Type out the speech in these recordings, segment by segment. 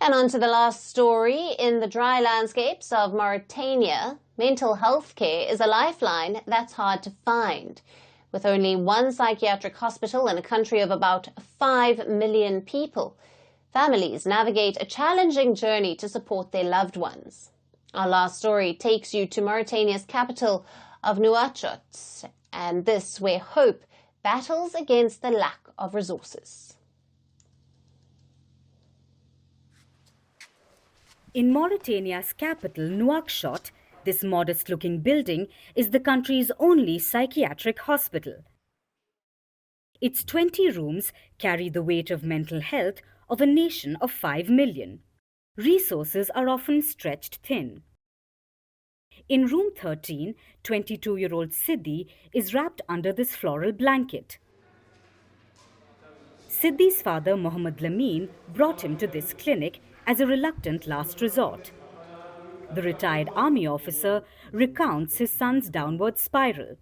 And on to the last story. In the dry landscapes of Mauritania, mental health care is a lifeline that's hard to find. With only one psychiatric hospital in a country of about 5 million people, families navigate a challenging journey to support their loved ones. Our last story takes you to Mauritania's capital of Nouakchott, and this where hope battles against the lack of resources. In Mauritania's capital, Nouakchott, this modest-looking building is the country's only psychiatric hospital. Its 20 rooms carry the weight of mental health of a nation of 5 million. Resources are often stretched thin. In room 13, 22-year-old Sidi is wrapped under this floral blanket. Sidi's father, Mohammed Lamine, brought him to this clinic as a reluctant last resort. The retired army officer recounts his son's downward spiral.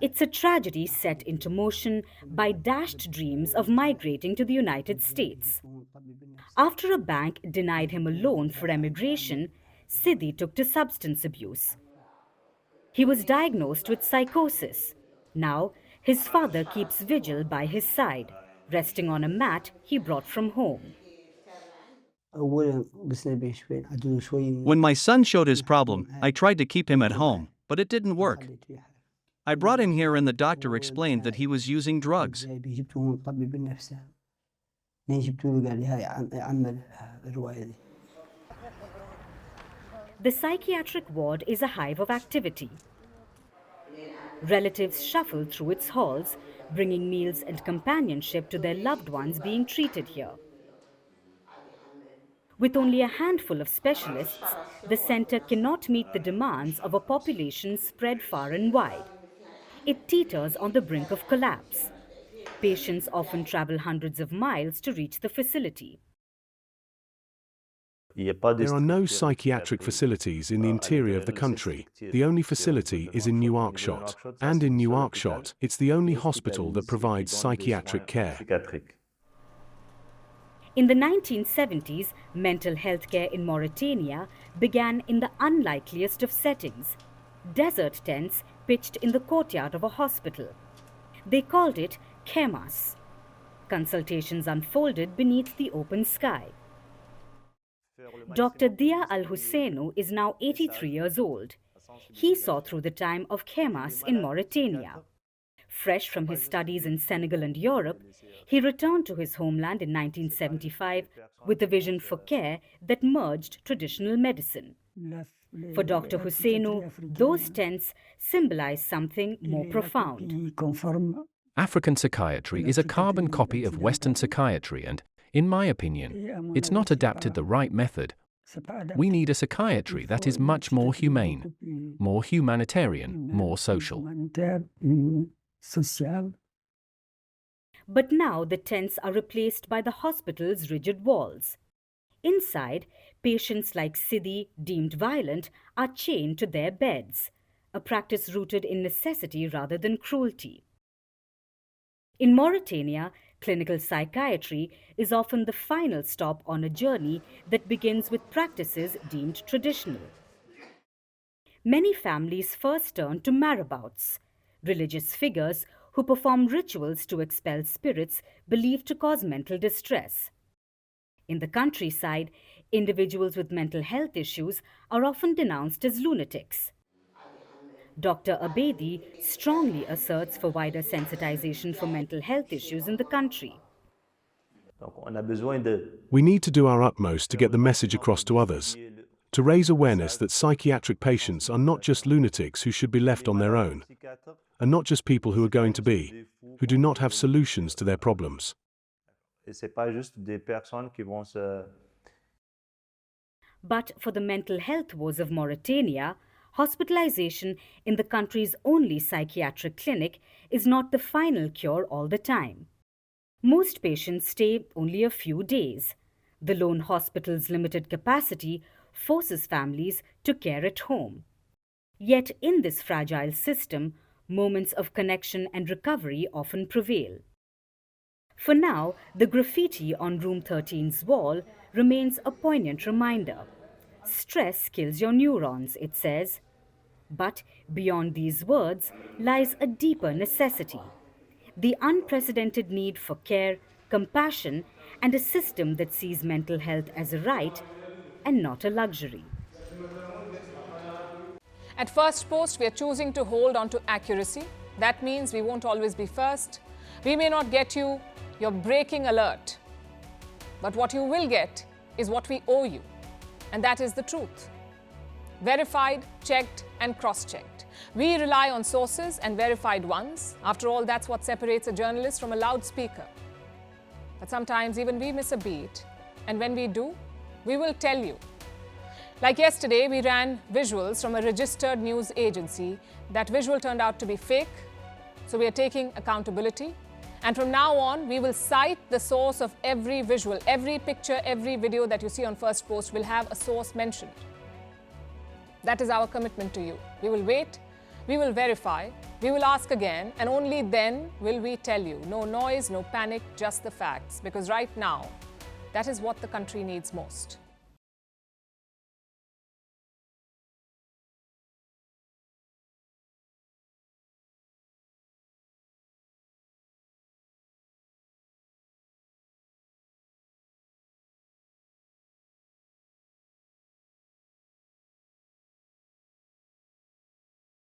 It's a tragedy set into motion by dashed dreams of migrating to the United States. After a bank denied him a loan for emigration, Sidi took to substance abuse. He was diagnosed with psychosis. Now, his father keeps vigil by his side, resting on a mat he brought from home. When my son showed his problem, I tried to keep him at home, but it didn't work. I brought him here and the doctor explained that he was using drugs. The psychiatric ward is a hive of activity. Relatives shuffle through its halls, bringing meals and companionship to their loved ones being treated here. With only a handful of specialists, the centre cannot meet the demands of a population spread far and wide. It teeters on the brink of collapse. Patients often travel hundreds of miles to reach the facility. There are no psychiatric facilities in the interior of the country. The only facility is in Nouakchott. And in Nouakchott, it's the only hospital that provides psychiatric care. In the 1970s, mental health care in Mauritania began in the unlikeliest of settings. Desert tents pitched in the courtyard of a hospital. They called it Kemas. Consultations unfolded beneath the open sky. Dr. Dia Al-Husseinu is now 83 years old. He saw through the time of Kemas in Mauritania. Fresh from his studies in Senegal and Europe, he returned to his homeland in 1975 with a vision for care that merged traditional medicine. For Dr. Husseinu, those tents symbolize something more profound. African psychiatry is a carbon copy of Western psychiatry and, in my opinion, it's not adapted the right method. We need a psychiatry that is much more humane, more humanitarian, more social. But now the tents are replaced by the hospital's rigid walls. Inside, patients like Sidi, deemed violent, are chained to their beds, a practice rooted in necessity rather than cruelty. In Mauritania, clinical psychiatry is often the final stop on a journey that begins with practices deemed traditional. Many families first turn to marabouts, religious figures who perform rituals to expel spirits believed to cause mental distress. In the countryside, individuals with mental health issues are often denounced as lunatics. Dr. Abedi strongly asserts for wider sensitization for mental health issues in the country. We need to do our utmost to get the message across to others, to raise awareness that psychiatric patients are not just lunatics who should be left on their own, and not just people who are going to be, who do not have solutions to their problems. But for the mental health woes of Mauritania, hospitalization in the country's only psychiatric clinic is not the final cure all the time. Most patients stay only a few days. The lone hospital's limited capacity forces families to care at home. Yet in this fragile system, moments of connection and recovery often prevail. For now, the graffiti on room 13's wall remains a poignant reminder. Stress kills your neurons, it says. But beyond these words lies a deeper necessity: the unprecedented need for care, compassion, and a system that sees mental health as a right and not a luxury. At Firstpost, we are choosing to hold on to accuracy. That means we won't always be first. We may not get you your breaking alert. But what you will get is what we owe you. And that is the truth. Verified, checked, and cross-checked. We rely on sources and verified ones. After all, that's what separates a journalist from a loudspeaker. But sometimes even we miss a beat. And when we do, we will tell you. Like yesterday, we ran visuals from a registered news agency. That visual turned out to be fake, so we are taking accountability. And from now on, we will cite the source of every visual, every picture, every video that you see on Firstpost will have a source mentioned. That is our commitment to you. We will wait, we will verify, we will ask again, and only then will we tell you. No noise, no panic, just the facts. Because right now, that is what the country needs most.